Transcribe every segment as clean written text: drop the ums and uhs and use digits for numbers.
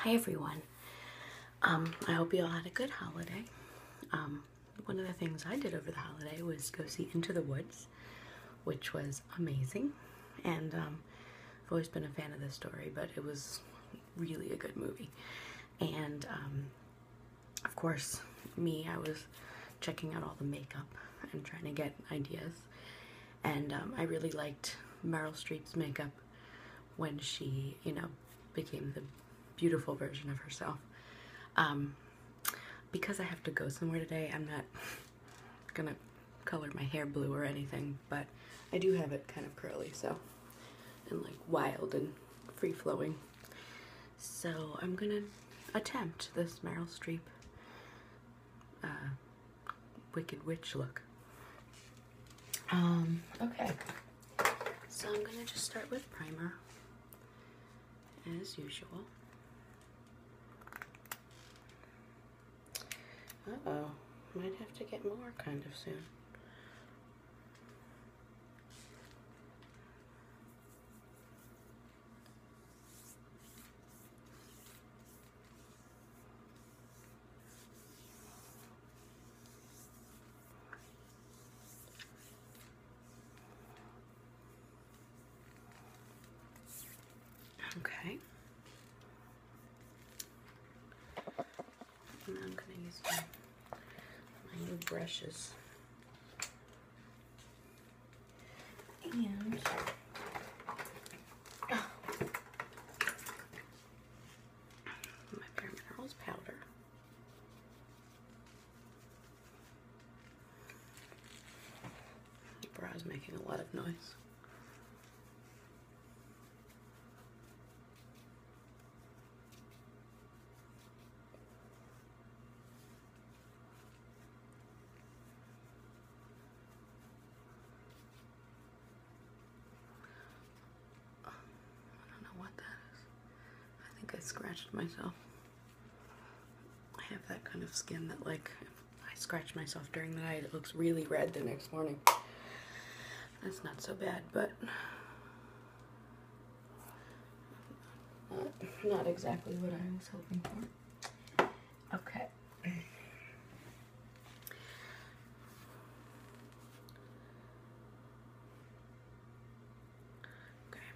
Hi everyone. I hope you all had a good holiday. One of the things I did over the holiday was go see Into the Woods, which was amazing. And I've always been a fan of this story, but it was really a good movie. And of course, I was checking out all the makeup and trying to get ideas. And I really liked Meryl Streep's makeup when she, became the beautiful version of herself. Because I have to go somewhere today, I'm not gonna color my hair blue or anything, but I do have it kind of curly, and like wild and free-flowing. So I'm gonna attempt this Meryl Streep Wicked Witch look. Okay. So I'm gonna just start with primer, as usual. Uh-oh, might have to get more kind of soon. Okay. And I'm going to use my new brushes. And my Bare Minerals powder. The bra is making a lot of noise. I scratched myself. I have that kind of skin that, like, if I scratch myself during the night, it looks really red the next morning. That's not so bad, but not exactly what I was hoping for. Okay. Okay,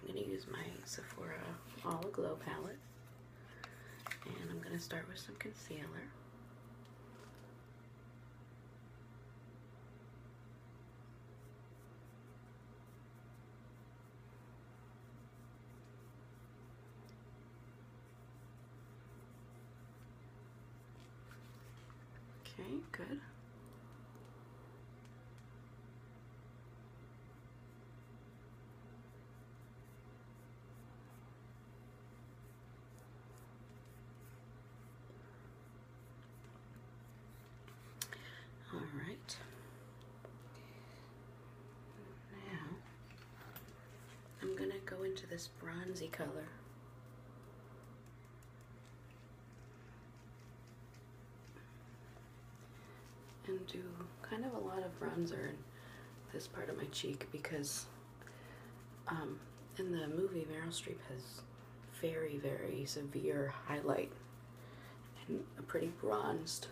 I'm going to use my Sephora All Aglow palette. And I'm going to start with some concealer. Okay, good. Alright, now I'm going to go into this bronzy color. And do kind of a lot of bronzer in this part of my cheek because in the movie Meryl Streep has very, very severe highlight and a pretty bronzed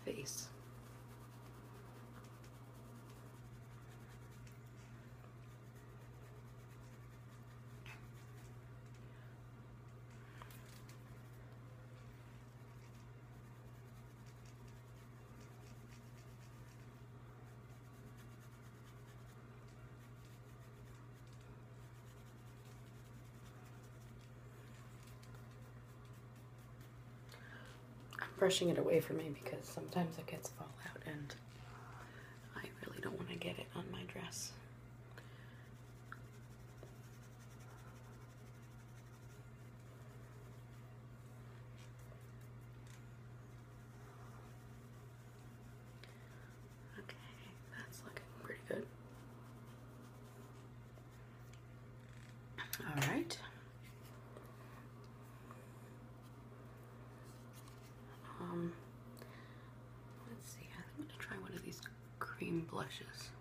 face. Brushing it away from me because sometimes it gets fallout and I really don't want to get it on my dress. Okay, that's looking pretty good. All right. Let's see, I think I'm going to try one of these cream blushes.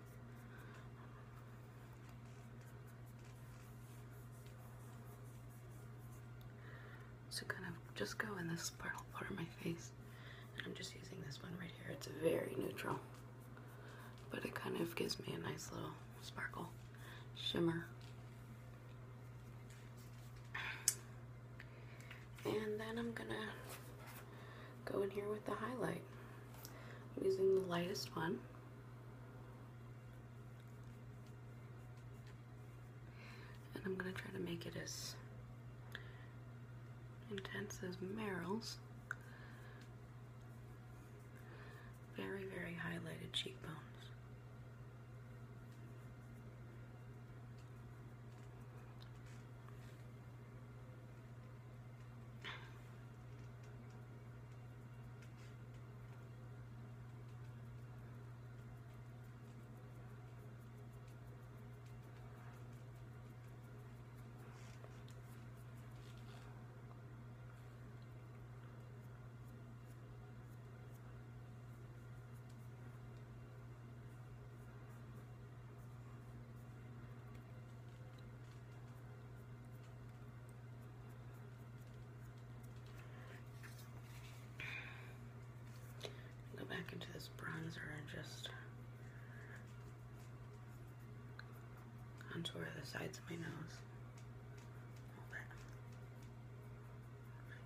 So kind of just go in this part of my face. And I'm just using this one right here. It's very neutral, but it kind of gives me a nice little sparkle shimmer. And then I'm gonna go in here with the highlight. I'm using the lightest one. And I'm gonna try to make it as intense as Meryl's. Very, very highlighted cheekbones. Back into this bronzer and just contour the sides of my nose a little bit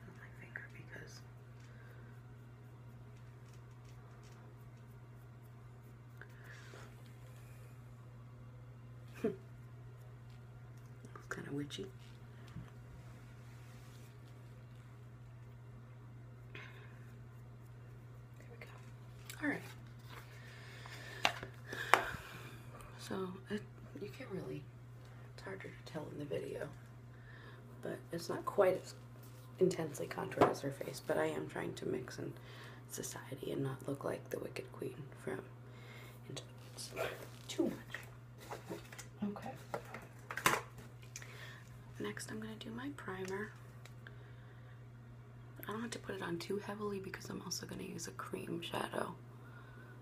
with my finger because it's kind of witchy. Alright, so you can't really, it's harder to tell in the video, but it's not quite as intensely contoured as her face, but I am trying to mix in society and not look like the Wicked Queen from Into the Woods too much. Okay. Next I'm going to do my primer. I don't have to put it on too heavily because I'm also going to use a cream shadow.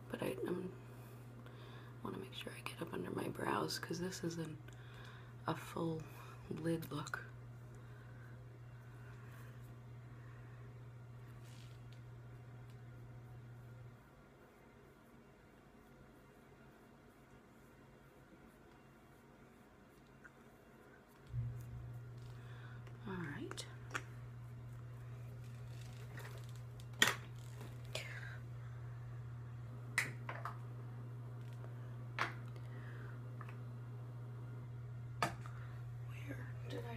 But I want to make sure I get up under my brows because this isn't a full lid look. All right.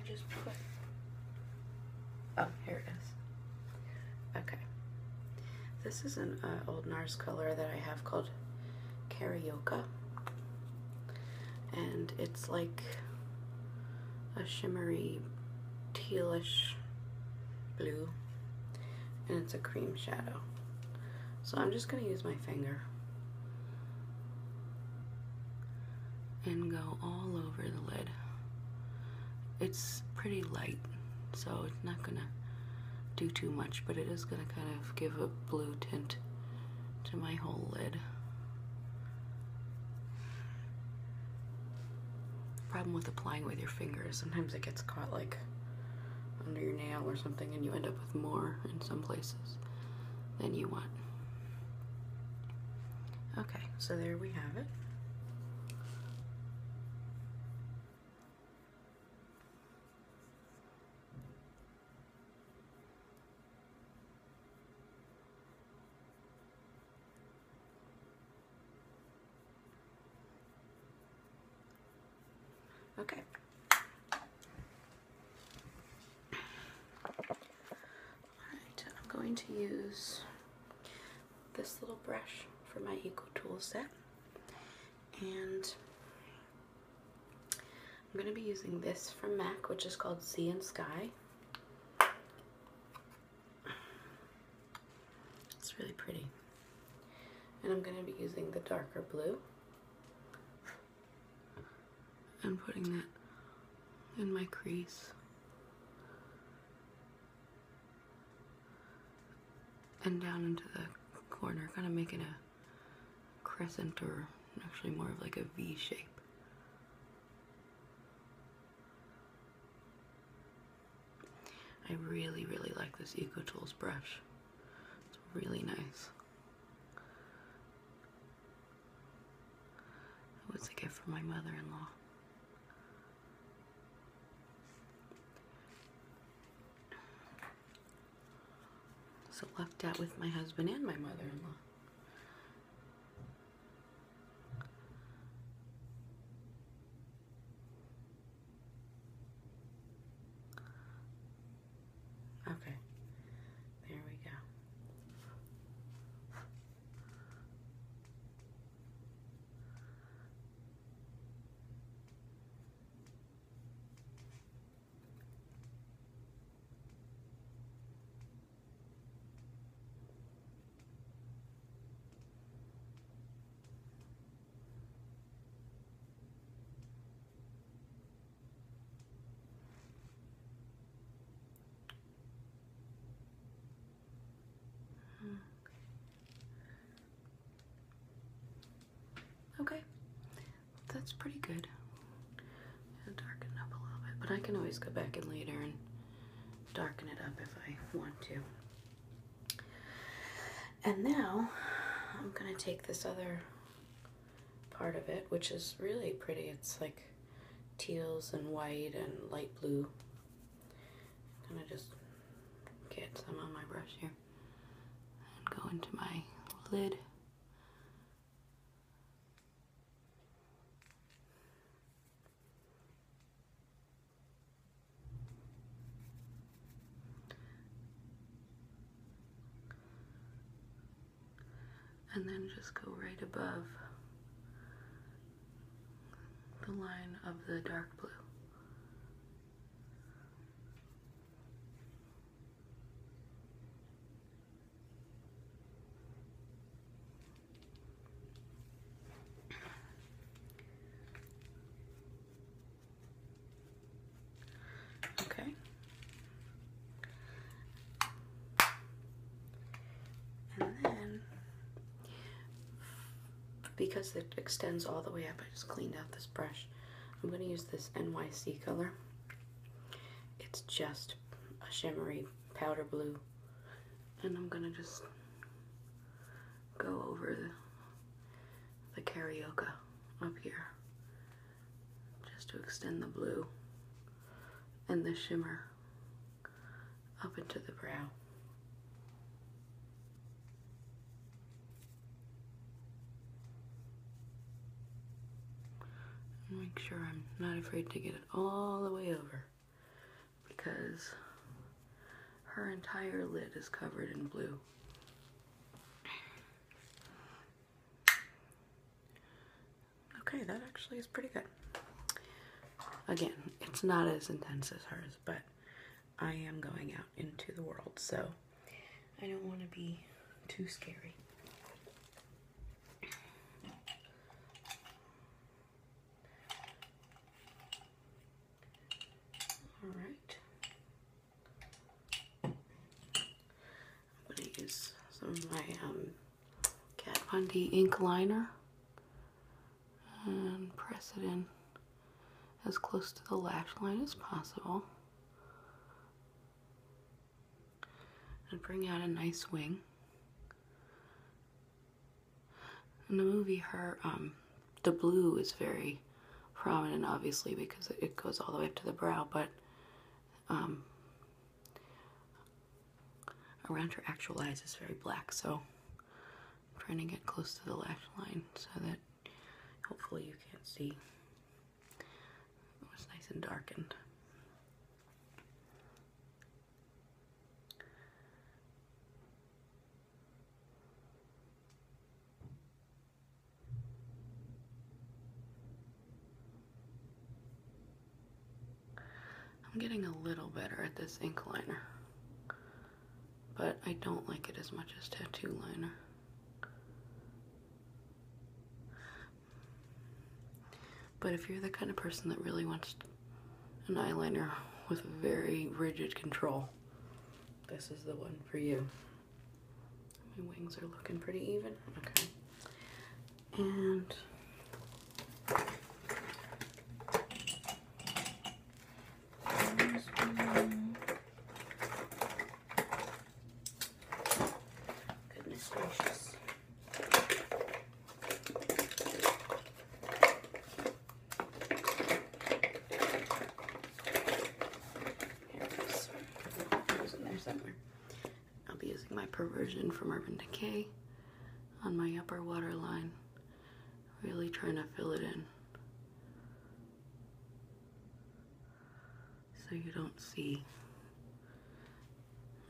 Just put, oh, here it is. Okay, this is an old NARS color that I have called Karaoke, and it's like a shimmery tealish blue, and it's a cream shadow. So I'm just going to use my finger and go all over the lid. It's pretty light, so it's not gonna do too much, but it is gonna kind of give a blue tint to my whole lid. Problem with applying with your fingers, sometimes it gets caught like under your nail or something and you end up with more in some places than you want. Okay, so there we have it. Okay. Alright, I'm going to use this little brush for my Eco Tool set, and I'm going to be using this from MAC, which is called Sea and Sky. It's really pretty. And I'm going to be using the darker blue and putting that in my crease and down into the corner, kind of making a crescent, or actually more of like a V shape. I really, really like this Eco Tools brush. It's really nice. It was a gift from my mother-in-law. So lucked out with my husband and my mother-in-law. Okay, there we go. Okay, that's pretty good. I'll darken it up a little bit, but I can always go back in later and darken it up if I want to. And now I'm gonna take this other part of it, which is really pretty. It's like teals and white and light blue. I'm gonna just get some on my brush here and go into my lid. And then just go right above the line of the dark blue. Okay. And then, because it extends all the way up, I just cleaned out this brush. I'm going to use this NYC color. It's just a shimmery powder blue. And I'm going to just go over the karaoke up here, just to extend the blue and the shimmer up into the brow. Make sure I'm not afraid to get it all the way over, because her entire lid is covered in blue. Okay, that actually is pretty good. Again, it's not as intense as hers, but I am going out into the world, so I don't want to be too scary. All right. I'm going to use some of my Kat Von D ink liner and press it in as close to the lash line as possible. And bring out a nice wing. In the movie, the blue is very prominent, obviously, because it goes all the way up to the brow, but around her actual eyes is very black, so I'm trying to get close to the lash line so that hopefully you can't see. It was nice and darkened. I'm getting a little better at this ink liner, but I don't like it as much as tattoo liner. But if you're the kind of person that really wants an eyeliner with very rigid control, this is the one for you. My wings are looking pretty even. Okay. And somewhere. I'll be using my Perversion from Urban Decay on my upper waterline. Really trying to fill it in so you don't see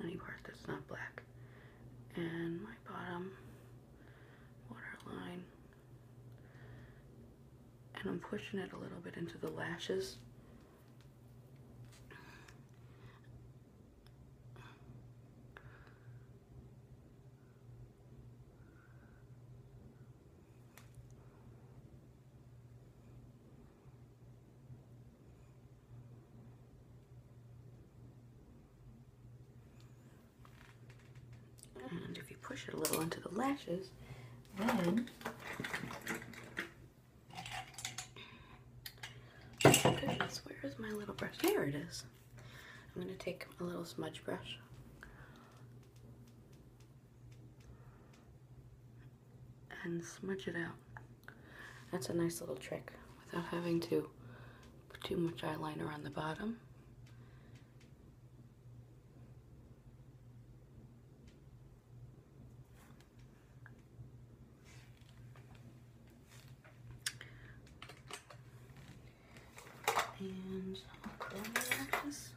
any part that's not black. And my bottom waterline. And I'm pushing it a little bit into the lashes. And if you push it a little into the lashes, then goodness, where is my little brush? There it is. I'm going to take a little smudge brush and smudge it out. That's a nice little trick without having to put too much eyeliner on the bottom. And I'll curl my lashes.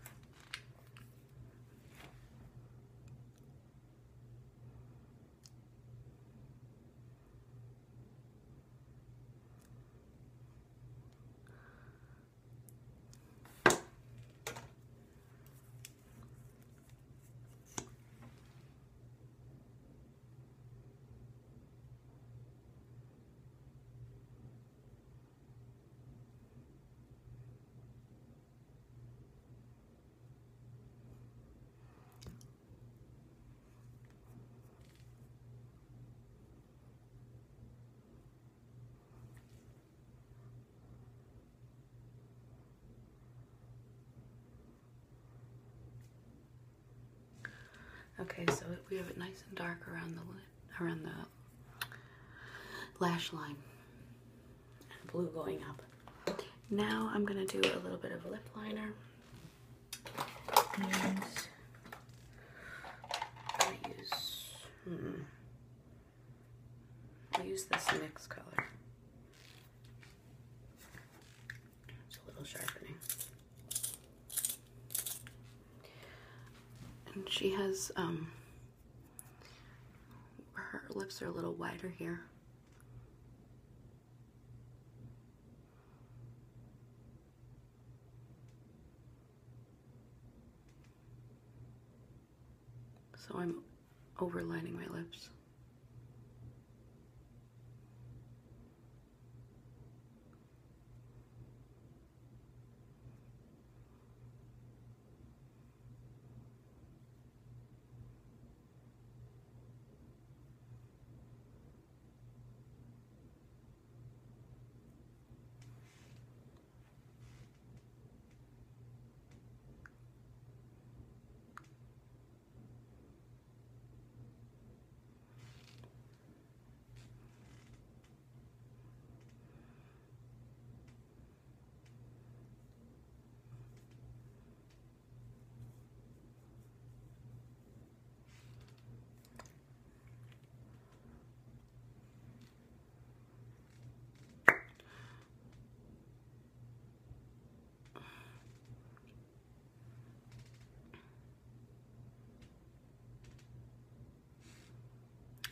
Okay, so we have it nice and dark around the lash line, and blue going up. Now I'm gonna do a little bit of lip liner, and I'll use this mix color. It's a little sharpening. And she has, her lips are a little wider here. So I'm overlining my lips.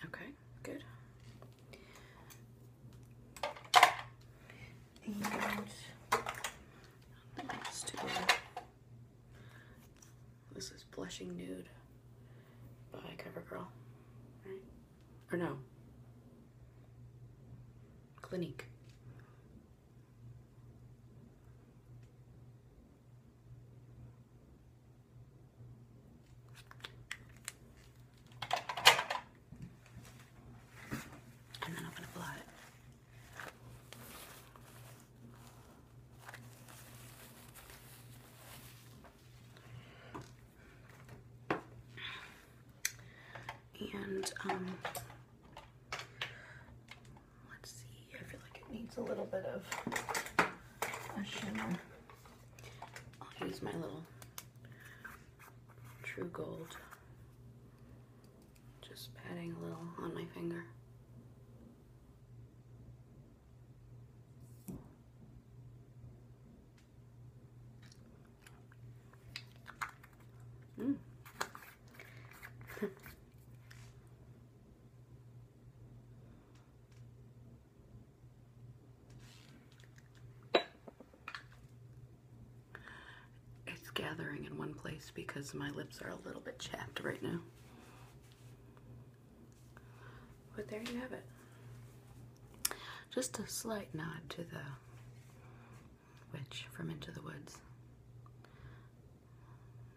Okay, good. And let's do, this is Blushing Nude by CoverGirl, right? Or no, Clinique. And then I'm gonna blot it. And let's see, I feel like it needs a little bit of a shimmer. I'll use my little true gold. Just patting a little on my finger. It's gathering in one place because my lips are a little bit chapped right now. But there you have it. Just a slight nod to the witch from Into the Woods.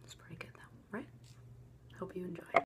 It's pretty good though, right? Hope you enjoy.